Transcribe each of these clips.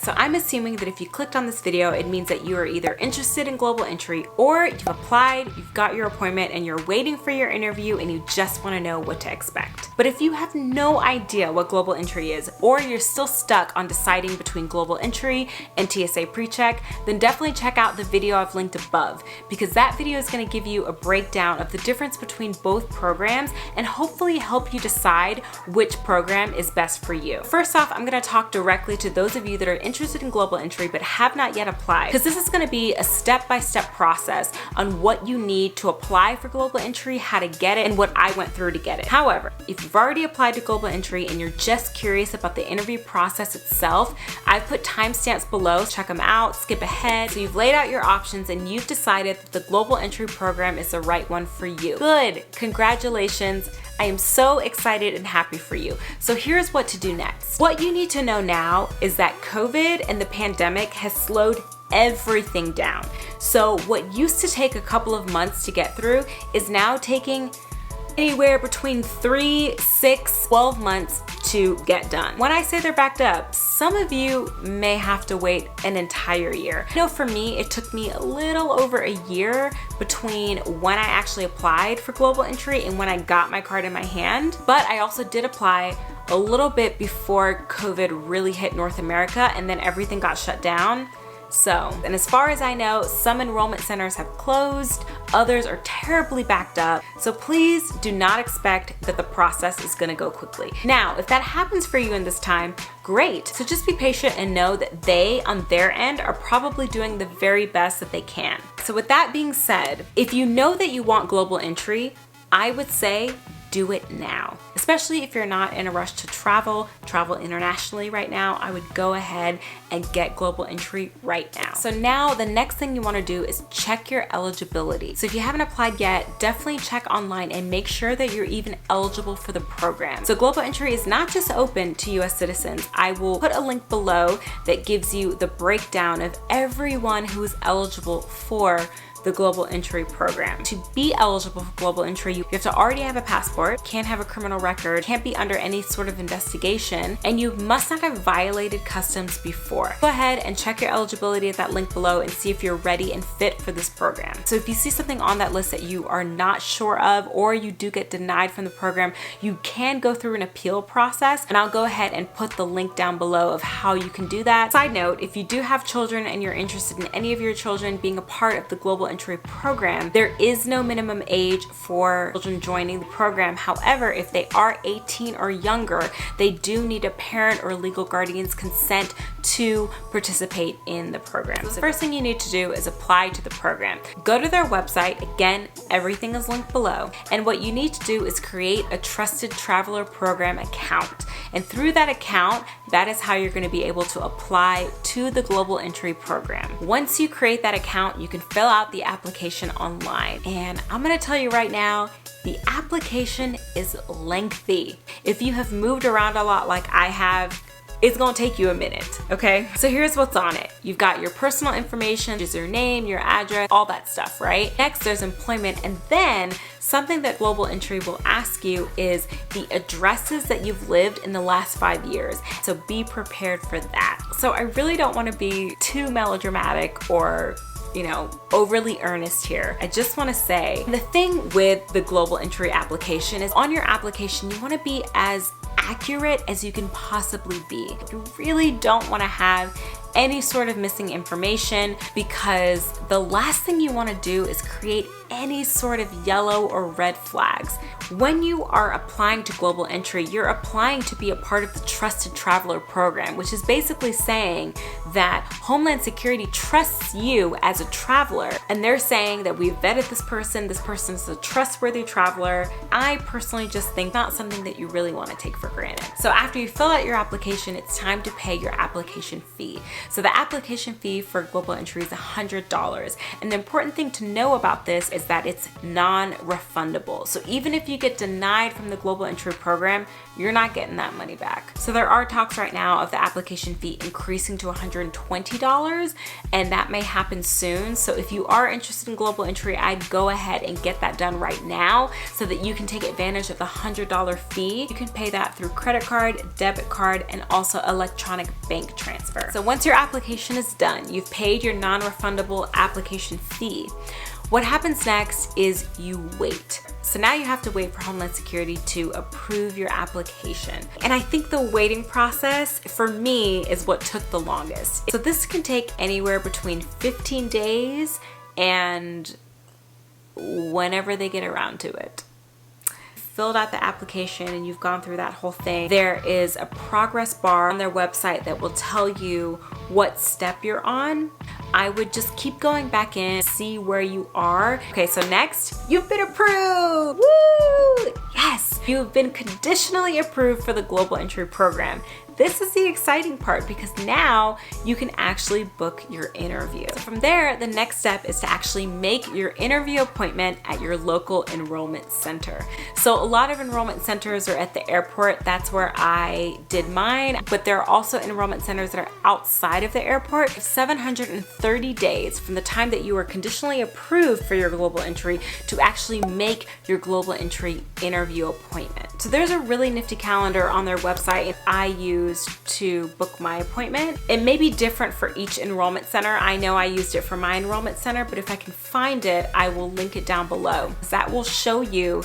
So I'm assuming that if you clicked on this video, it means that you are either interested in global entry or you've applied, you've got your appointment, and you're waiting for your interview and you just want to know what to expect. But if you have no idea what global entry is, or you're still stuck on deciding between global entry and TSA Precheck, then definitely check out the video I've linked above, because that video is going to give you a breakdown of the difference between both programs and hopefully help you decide which program is best for you. First off, I'm going to talk directly to those of you that are interested in global entry but have not yet applied, because this is going to be a step-by-step process on what you need to apply for global entry, how to get it, and what I went through to get it. However, if you've already applied to global entry and you're just curious about the interview process itself, I've put timestamps below. Check them out, skip ahead. So you've laid out your options and you've decided that the global entry program is the right one for you. Good, congratulations. I am so excited and happy for you. So here's what to do next. What you need to know now is that COVID and the pandemic has slowed everything down. So what used to take a couple of months to get through is now taking anywhere between 3, 6, 12 months to get done. When I say they're backed up, some of you may have to wait an entire year. I know for me, it took me a little over a year between when I actually applied for global entry and when I got my card in my hand. But I also did apply a little bit before COVID really hit North America, and then everything got shut down. And as far as I know, some enrollment centers have closed, others are terribly backed up. So please do not expect that the process is gonna go quickly. Now, if that happens for you in this time, great. So just be patient and know that they, on their end, are probably doing the very best that they can. So with that being said, if you know that you want global entry, I would say do it now. Especially if you're not in a rush to travel internationally right now, I would go ahead and get global entry right now. So now the next thing you want to do is check your eligibility. So if you haven't applied yet, definitely check online and make sure that you're even eligible for the program. So global entry is not just open to US citizens. I will put a link below that gives you the breakdown of everyone who is eligible for the global entry program. To be eligible for global entry, you have to already have a passport, can't have a criminal record, can't be under any sort of investigation, and you must not have violated customs before. Go ahead and check your eligibility at that link below and see if you're ready and fit for this program. So if you see something on that list that you are not sure of, or you do get denied from the program, you can go through an appeal process, and I'll go ahead and put the link down below of how you can do that. Side note, if you do have children and you're interested in any of your children being a part of the global entry program, there is no minimum age for children joining the program. However, if they are 18 or younger, they do need a parent or legal guardian's consent to participate in the program. So the first thing you need to do is apply to the program. Go to their website. Again, everything is linked below. And what you need to do is create a Trusted Traveler Program account. And through that account, that is how you're going to be able to apply to the global entry program. Once you create that account, you can fill out the application online. And I'm going to tell you right now, the application is lengthy. If you have moved around a lot like I have, it's gonna take you a minute, okay? So here's what's on it. You've got your personal information, just your name, your address, all that stuff, right? Next, there's employment, and then something that global entry will ask you is the addresses that you've lived in the last 5 years. So be prepared for that. So I really don't wanna be too melodramatic or overly earnest here. I just want to say the thing with the global entry application is on your application, you want to be as accurate as you can possibly be. You really don't want to have any sort of missing information, because the last thing you want to do is create any sort of yellow or red flags. When you are applying to global entry, you're applying to be a part of the Trusted Traveler Program, which is basically saying that Homeland Security trusts you as a traveler, and they're saying that we've vetted this person's a trustworthy traveler. I personally just think not something that you really want to take for granted. So after you fill out your application, it's time to pay your application fee. So the application fee for global entry is $100. And the important thing to know about this is that it's non-refundable. So even if you get denied from the global entry program, you're not getting that money back. So there are talks right now of the application fee increasing to $120, and that may happen soon. So if you are interested in global entry, I'd go ahead and get that done right now so that you can take advantage of the $100 fee. You can pay that through credit card, debit card, and also electronic bank transfer. So once your application is done, you've paid your non-refundable application fee. What happens next is you wait. So now you have to wait for Homeland Security to approve your application. And I think the waiting process for me is what took the longest. So this can take anywhere between 15 days and whenever they get around to it. Filled out the application and you've gone through that whole thing, there is a progress bar on their website that will tell you what step you're on. I would just keep going back in, see where you are. Okay, so next, you've been approved. Woo! Yes, you've been conditionally approved for the global entry program. This is the exciting part because now you can actually book your interview. So from there, the next step is to actually make your interview appointment at your local enrollment center. So a lot of enrollment centers are at the airport. That's where I did mine, but there are also enrollment centers that are outside of the airport. 730 days from the time that you were conditionally approved for your global entry to actually make your global entry interview appointment. So there's a really nifty calendar on their website I used to book my appointment. It may be different for each enrollment center. I know I used it for my enrollment center, but if I can find it, I will link it down below. That will show you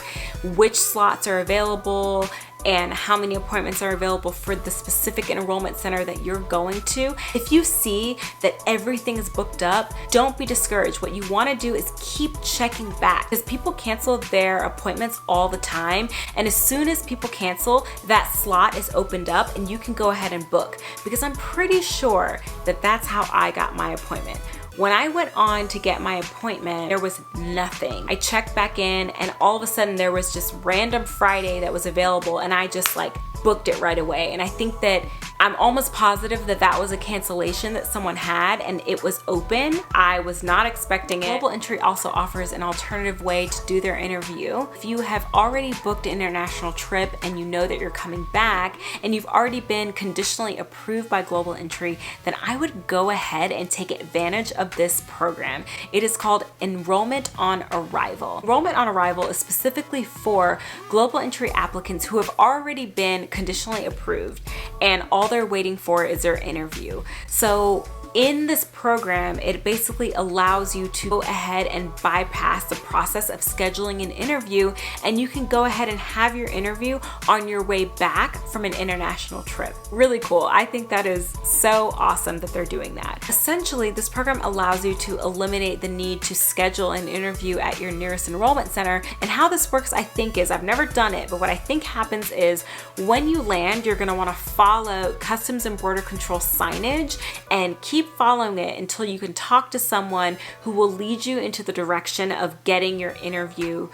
which slots are available and how many appointments are available for the specific enrollment center that you're going to. If you see that everything is booked up, don't be discouraged. What you want to do is keep checking back because people cancel their appointments all the time. And as soon as people cancel, that slot is opened up and you can go ahead and book, because I'm pretty sure that that's how I got my appointment. When I went on to get my appointment, there was nothing. I checked back in and all of a sudden there was just random Friday that was available and I just like booked it right away. And I think that I'm almost positive that that was a cancellation that someone had and it was open. I was not expecting it. Global Entry also offers an alternative way to do their interview. If you have already booked an international trip and you know that you're coming back and you've already been conditionally approved by Global Entry, then I would go ahead and take advantage of this program. It is called Enrollment on Arrival. Enrollment on Arrival is specifically for Global Entry applicants who have already been conditionally approved and all they're waiting for is their interview. So in this program, it basically allows you to go ahead and bypass the process of scheduling an interview, and you can go ahead and have your interview on your way back from an international trip. Really cool. I think that is so awesome that they're doing that. Essentially, this program allows you to eliminate the need to schedule an interview at your nearest enrollment center. And how this works, I think, is, I've never done it, but what I think happens is when you land, you're gonna wanna follow Customs and Border Control signage and keep following it until you can talk to someone who will lead you into the direction of getting your interview.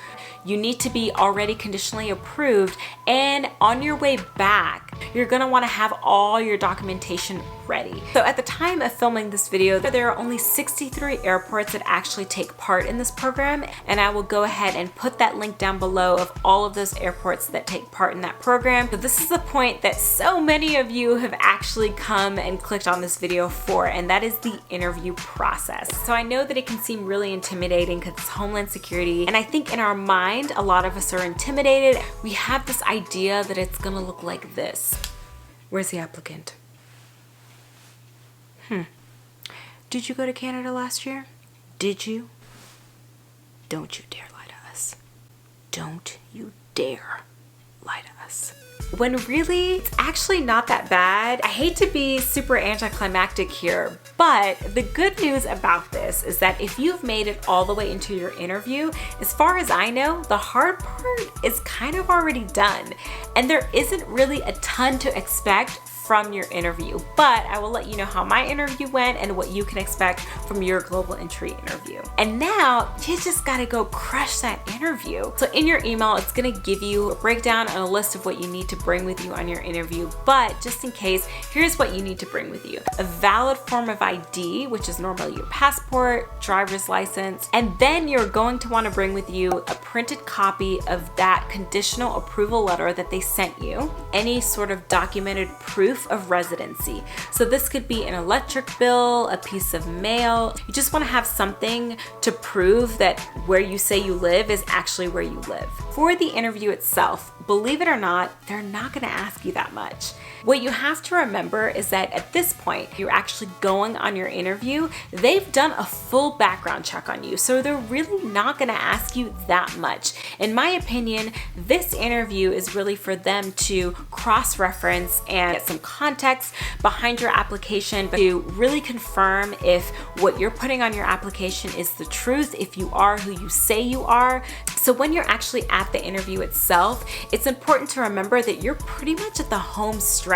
You need to be already conditionally approved, and on your way back, you're gonna wanna have all your documentation ready. So at the time of filming this video, there are only 63 airports that actually take part in this program, and I will go ahead and put that link down below of all of those airports that take part in that program. So this is the point that so many of you have actually come and clicked on this video for, and that is the interview process. So I know that it can seem really intimidating because it's Homeland Security, and I think in our mind, a lot of us are intimidated. We have this idea that it's gonna look like this. Where's the applicant? Did you go to Canada last year? Did you? Don't you dare lie to us. Don't you dare lie to us. When really, it's actually not that bad. I hate to be super anticlimactic here, but the good news about this is that if you've made it all the way into your interview, as far as I know, the hard part is kind of already done. And there isn't really a ton to expect from your interview, but I will let you know how my interview went and what you can expect from your Global Entry interview. And now you just gotta go crush that interview. So in your email, it's gonna give you a breakdown and a list of what you need to bring with you on your interview, but just in case, here's what you need to bring with you. A valid form of ID, which is normally your passport, driver's license, and then you're going to wanna bring with you a printed copy of that conditional approval letter that they sent you, any sort of documented proof of residency. So this could be an electric bill, a piece of mail. You just want to have something to prove that where you say you live is actually where you live. For the interview itself, believe it or not, they're not going to ask you that much. What you have to remember is that at this point, you're actually going on your interview, they've done a full background check on you, so they're really not going to ask you that much. In my opinion, this interview is really for them to cross-reference and get some context behind your application, but to really confirm if what you're putting on your application is the truth, if you are who you say you are. So when you're actually at the interview itself, it's important to remember that you're pretty much at the home stretch.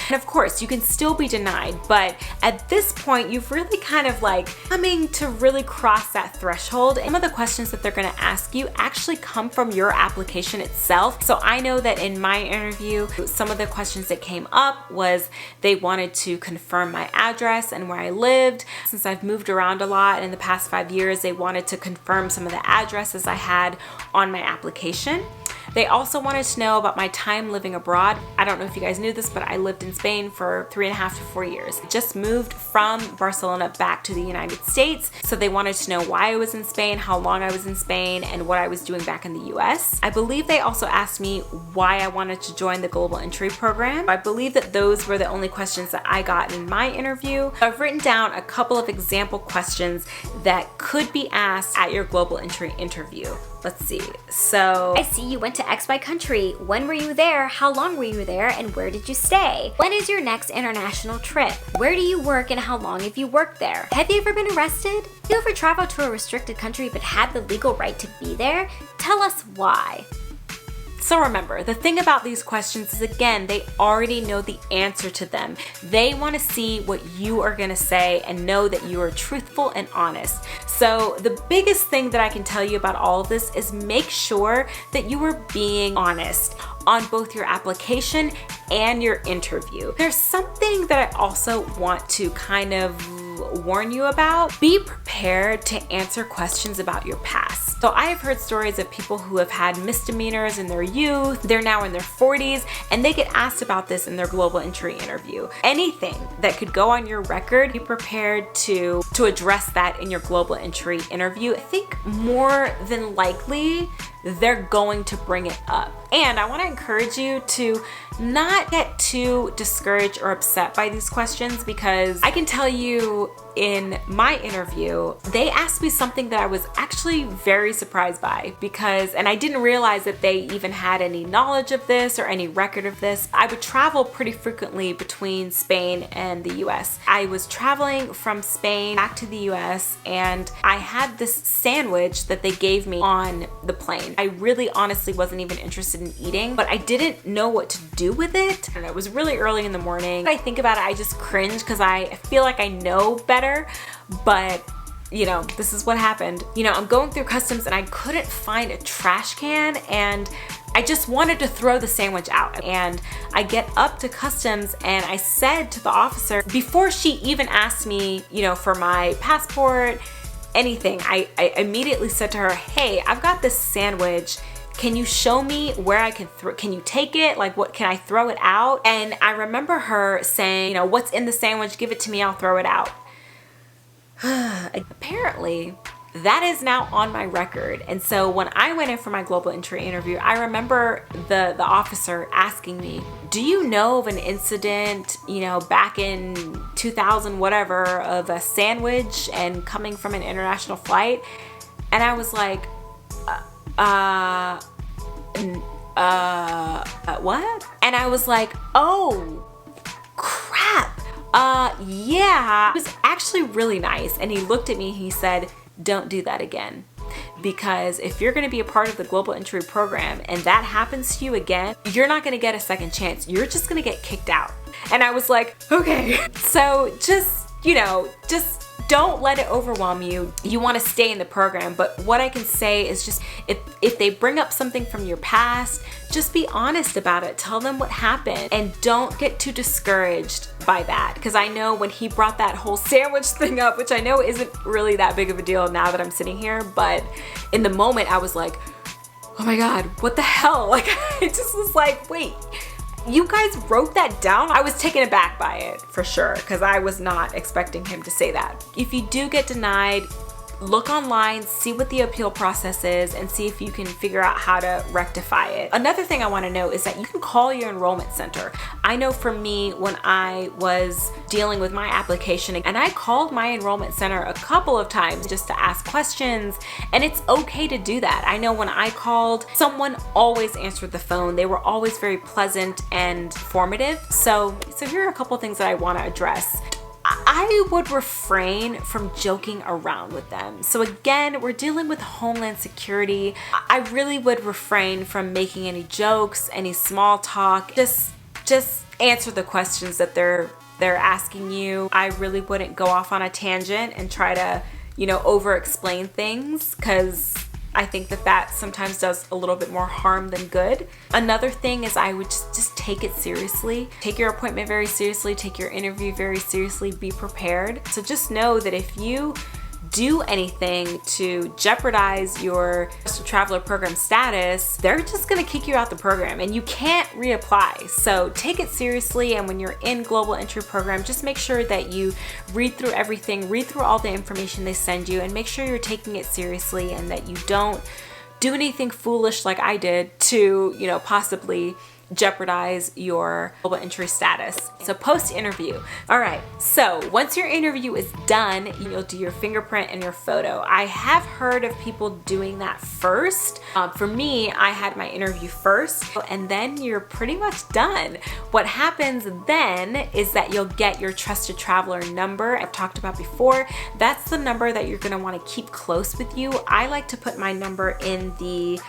And of course, you can still be denied, but at this point, you've really kind of like coming to really cross that threshold. Some of the questions that they're gonna ask you actually come from your application itself. So I know that in my interview, some of the questions that came up was they wanted to confirm my address and where I lived. Since I've moved around a lot in the past 5 years, they wanted to confirm some of the addresses I had on my application. They also wanted to know about my time living abroad. I don't know if you guys knew this, but I lived in Spain for 3.5 to 4 years. I just moved from Barcelona back to the United States. So they wanted to know why I was in Spain, how long I was in Spain, and what I was doing back in the US. I believe they also asked me why I wanted to join the Global Entry program. I believe that those were the only questions that I got in my interview. I've written down a couple of example questions that could be asked at your Global Entry interview. Let's see. So I see you went to XY country. When were you there? How long were you there? And where did you stay? When is your next international trip? Where do you work and how long have you worked there? Have you ever been arrested? Have you ever traveled to a restricted country but had the legal right to be there? Tell us why. So remember, the thing about these questions is, again, they already know the answer to them. They want to see what you are going to say and know that you are truthful and honest. So the biggest thing that I can tell you about all of this is make sure that you are being honest on both your application and your interview. There's something that I also want to kind of warn you about. Be prepared to answer questions about your past. So I have heard stories of people who have had misdemeanors in their youth, they're now in their 40s, and they get asked about this in their Global Entry interview. Anything that could go on your record, be prepared to address that in your Global Entry interview. I think more than likely, they're going to bring it up. And I want to encourage you to not get too discouraged or upset by these questions, because I can tell you in my interview, they asked me something that I was actually very surprised by, and I didn't realize that they even had any knowledge of this or any record of this. I would travel pretty frequently between Spain and the US. I was traveling from Spain back to the US, and I had this sandwich that they gave me on the plane. I really honestly wasn't even interested in eating, but I didn't know what to do with it. And it was really early in the morning. When I think about it, I just cringe because I feel like I know better, but you know, this is what happened. You know, I'm going through customs and I couldn't find a trash can, and I just wanted to throw the sandwich out. And I get up to customs and I said to the officer, before she even asked me, you know, for my passport, anything, I immediately said to her, hey, I've got this sandwich. Can you show me where I can you take it? Like, what, can I throw it out? And I remember her saying, you know, what's in the sandwich? Give it to me, I'll throw it out. Apparently, that is now on my record. And so when I went in for my Global Entry interview, I remember the officer asking me, do you know of an incident, you know, back in 2000, whatever, of a sandwich and coming from an international flight? And I was like, what? And I was like, oh, crap. Yeah. It was actually really nice. And he looked at me and he said, don't do that again. Because if you're gonna be a part of the Global Entry program and that happens to you again, you're not gonna get a second chance. You're just gonna get kicked out. And I was like, okay. So just, you know, just don't let it overwhelm you. You want to stay in the program, but what I can say is just if they bring up something from your past, just be honest about it. Tell them what happened and don't get too discouraged by that. Because I know when he brought that whole sandwich thing up, which I know isn't really that big of a deal now that I'm sitting here, but in the moment I was like, oh my God, what the hell? Like, it just was like, wait, you guys wrote that down? I was taken aback by it for sure, because I was not expecting him to say that. If you do get denied, look online, see what the appeal process is, and see if you can figure out how to rectify it. Another thing I want to know is that you can call your enrollment center. I know for me, when I was dealing with my application, and I called my enrollment center a couple of times just to ask questions, and it's okay to do that. I know when I called, someone always answered the phone. They were always very pleasant and formative. So here are a couple of things that I want to address. I would refrain from joking around with them. So again, we're dealing with Homeland Security. I really would refrain from making any jokes, any small talk. Just answer the questions that they're asking you. I really wouldn't go off on a tangent and try to, over explain things, because I think that sometimes does a little bit more harm than good. Another thing is I would just take it seriously. Take your appointment very seriously, take your interview very seriously, be prepared. So just know that if you do anything to jeopardize your traveler program status, they're just gonna kick you out the program and you can't reapply. So take it seriously, and when you're in global entry program, just make sure that you read through everything, read through all the information they send you, and make sure you're taking it seriously and that you don't do anything foolish like I did to, possibly jeopardize your global entry status. So post-interview. All right, so once your interview is done, you'll do your fingerprint and your photo. I have heard of people doing that first. For me, I had my interview first, and then you're pretty much done. What happens then is that you'll get your trusted traveler number I've talked about before. That's the number that you're gonna wanna keep close with you. I like to put my number in the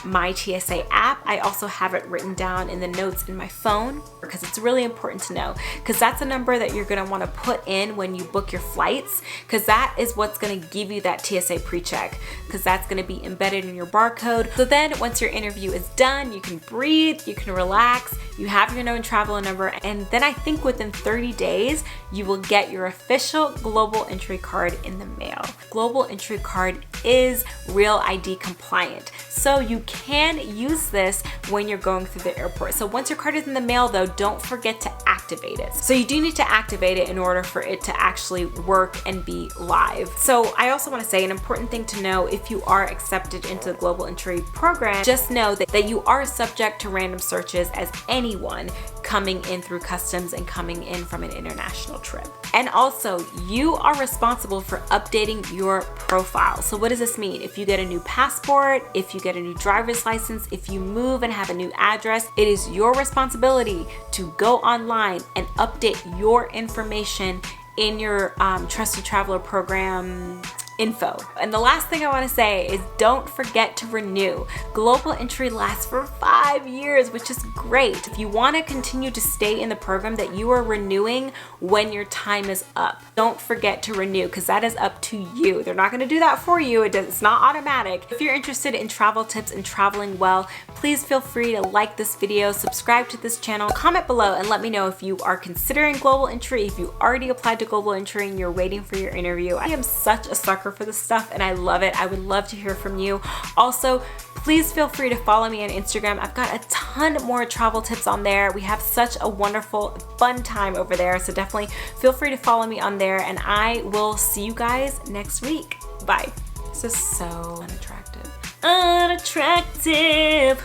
My TSA app. I also have it written down in the notes in my phone, because it's really important to know, because that's a number that you're going to want to put in when you book your flights, because that is what's going to give you that TSA pre-check, because that's going to be embedded in your barcode. So then once your interview is done, you can breathe, you can relax, you have your known traveler number, and then I think within 30 days you will get your official global entry card in the mail. Global entry card is Real ID compliant, so you can use this when you're going through the airport. So once your card is in the mail though, don't forget to activate it. So you do need to activate it in order for it to actually work and be live. So I also want to say an important thing to know: if you are accepted into the global entry program, just know that you are subject to random searches as anyone coming in through customs and coming in from an international trip. And also, you are responsible for updating your profile. So what does this mean? If you get a new passport, if you get a new driver's license, if you move and have a new address, it is your responsibility to go online and update your information in your Trusted Traveler Program info. And the last thing I want to say is don't forget to renew. Global entry lasts for 5 years, which is great. If you want to continue to stay in the program, that you are renewing when your time is up. Don't forget to renew, because that is up to you. They're not going to do that for you. It's not automatic. If you're interested in travel tips and traveling well, please feel free to like this video, subscribe to this channel, comment below, and let me know if you are considering global entry, if you already applied to global entry and you're waiting for your interview. I am such a sucker for this stuff and I love it. I would love to hear from you. Also, please feel free to follow me on Instagram. I've got a ton more travel tips on there. We have such a wonderful, fun time over there. So definitely feel free to follow me on there, and I will see you guys next week. Bye. This is so unattractive. Unattractive.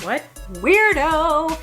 What? Weirdo.